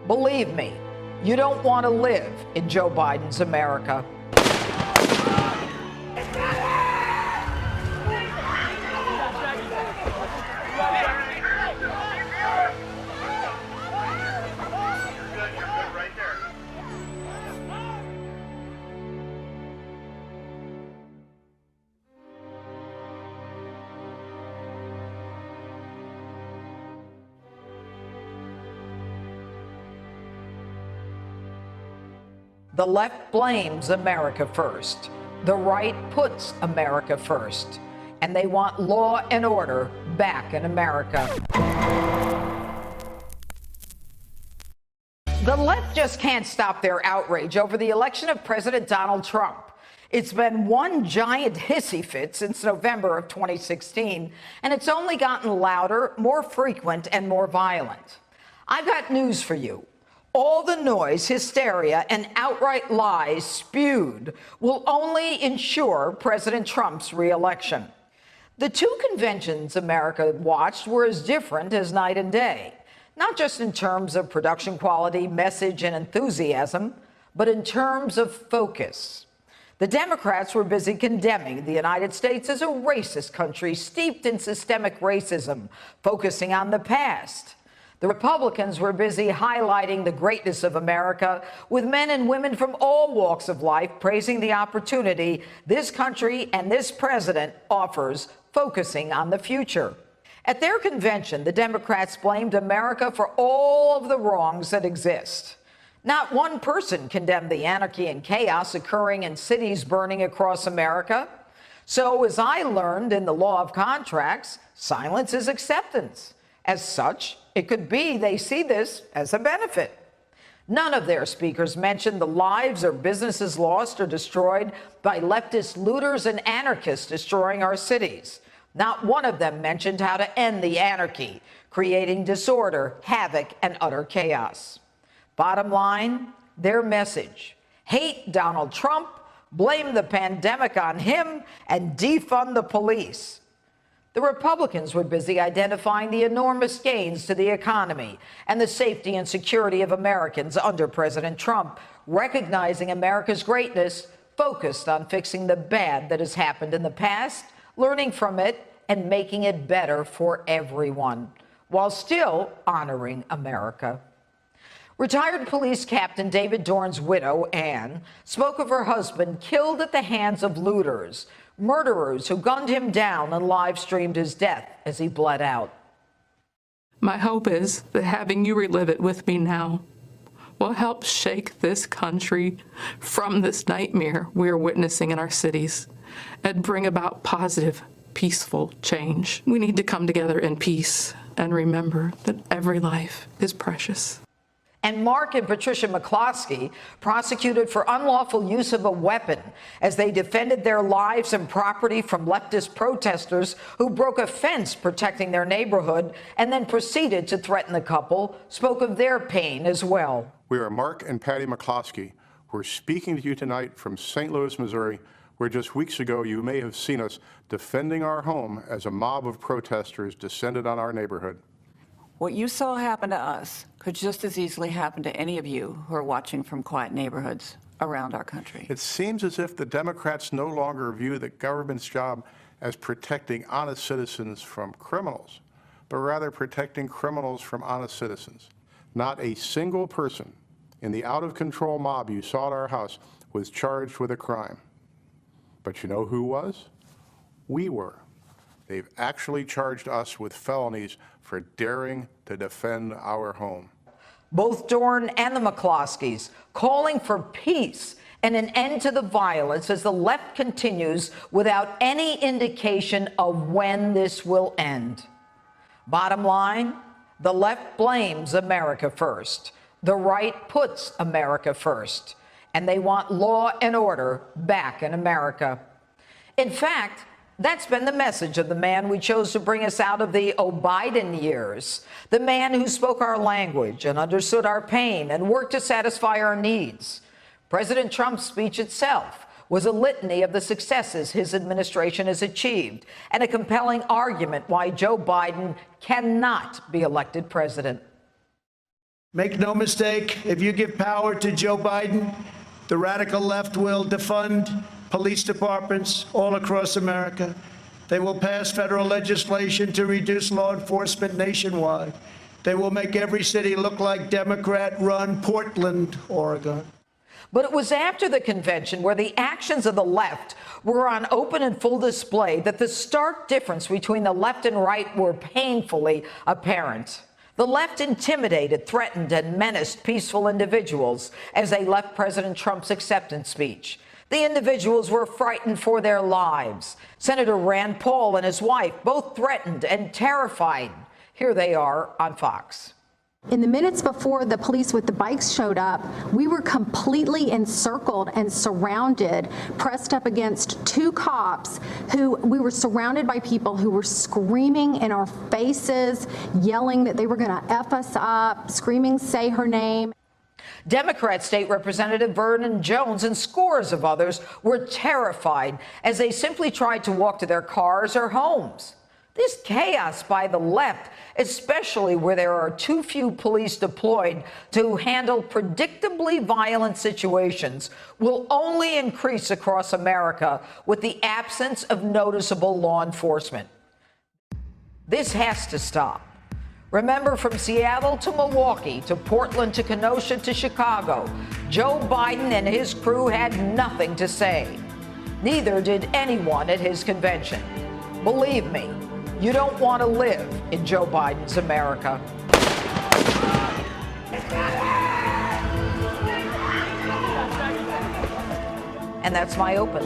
Believe me, you don't want to live in Joe Biden's America. The left blames America first. The right puts America first. And they want law and order back in America. The left just can't stop their outrage over the election of President Donald Trump. It's been one giant hissy fit since November of 2016, and it's only gotten louder, more frequent, and more violent. I've got news for you. All the noise, hysteria, and outright lies spewed will only ensure President Trump's re-election. The two conventions America watched were as different as night and day, not just in terms of production quality, message, and enthusiasm, but in terms of focus. The Democrats were busy condemning the United States as a racist country steeped in systemic racism, focusing on the past. The Republicans were busy highlighting the greatness of America, with men and women from all walks of life praising the opportunity this country and this president offers, focusing on the future. At their convention, the Democrats blamed America for all of the wrongs that exist. Not one person condemned the anarchy and chaos occurring in cities burning across America. So, as I learned in the law of contracts, silence is acceptance. As such, it could be they see this as a benefit. None of their speakers mentioned the lives or businesses lost or destroyed by leftist looters and anarchists destroying our cities. Not one of them mentioned how to end the anarchy, creating disorder, havoc, and utter chaos. Bottom line, their message: hate Donald Trump, blame the pandemic on him, and defund the police. The Republicans were busy identifying the enormous gains to the economy and the safety and security of Americans under President Trump, recognizing America's greatness, focused on fixing the bad that has happened in the past, learning from it, and making it better for everyone, while still honoring America. Retired police captain David Dorn's widow, Ann, spoke of her husband killed at the hands of looters, murderers who gunned him down and live-streamed his death as he bled out. My hope is that having you relive it with me now will help shake this country from this nightmare we are witnessing in our cities and bring about positive, peaceful change. We need to come together in peace and remember that every life is precious. And Mark and Patricia McCloskey, prosecuted for unlawful use of a weapon as they defended their lives and property from leftist protesters who broke a fence protecting their neighborhood and then proceeded to threaten the couple, spoke of their pain as well. We are Mark and Patty McCloskey. We're speaking to you tonight from St. Louis, Missouri, where just weeks ago you may have seen us defending our home as a mob of protesters descended on our neighborhood. What you saw happen to us could just as easily happen to any of you who are watching from quiet neighborhoods around our country. It seems as if the Democrats no longer view the government's job as protecting honest citizens from criminals, but rather protecting criminals from honest citizens. Not a single person in the out-of-control mob you saw at our house was charged with a crime. But you know who was? We were. They've actually charged us with felonies for daring to defend our home. Both Dorn and the McCloskeys calling for peace and an end to the violence as the left continues without any indication of when this will end. Bottom line, the left blames America first. The right puts America first. And they want law and order back in America. In fact, that's been the message of the man we chose to bring us out of the O'Biden years, the man who spoke our language and understood our pain and worked to satisfy our needs. President Trump's speech itself was a litany of the successes his administration has achieved and a compelling argument why Joe Biden cannot be elected president. Make no mistake, if you give power to Joe Biden, the radical left will defund police departments all across America. They will pass federal legislation to reduce law enforcement nationwide. They will make every city look like Democrat-run Portland, Oregon. But it was after the convention, where the actions of the left were on open and full display, that the stark difference between the left and right were painfully apparent. The left intimidated, threatened, and menaced peaceful individuals as they left President Trump's acceptance speech. The individuals were frightened for their lives. Senator Rand Paul and his wife, both threatened and terrified. Here they are on Fox. In the minutes before the police with the bikes showed up, we were completely encircled and surrounded, pressed up against two cops who we were surrounded by people who were screaming in our faces, yelling that they were going to F us up, screaming, say her name. Democrat State Representative Vernon Jones and scores of others were terrified as they simply tried to walk to their cars or homes. This chaos by the left, especially where there are too few police deployed to handle predictably violent situations, will only increase across America with the absence of noticeable law enforcement. This has to stop. Remember, from Seattle to Milwaukee, to Portland, to Kenosha, to Chicago, Joe Biden and his crew had nothing to say. Neither did anyone at his convention. Believe me, you don't want to live in Joe Biden's America. And that's my open.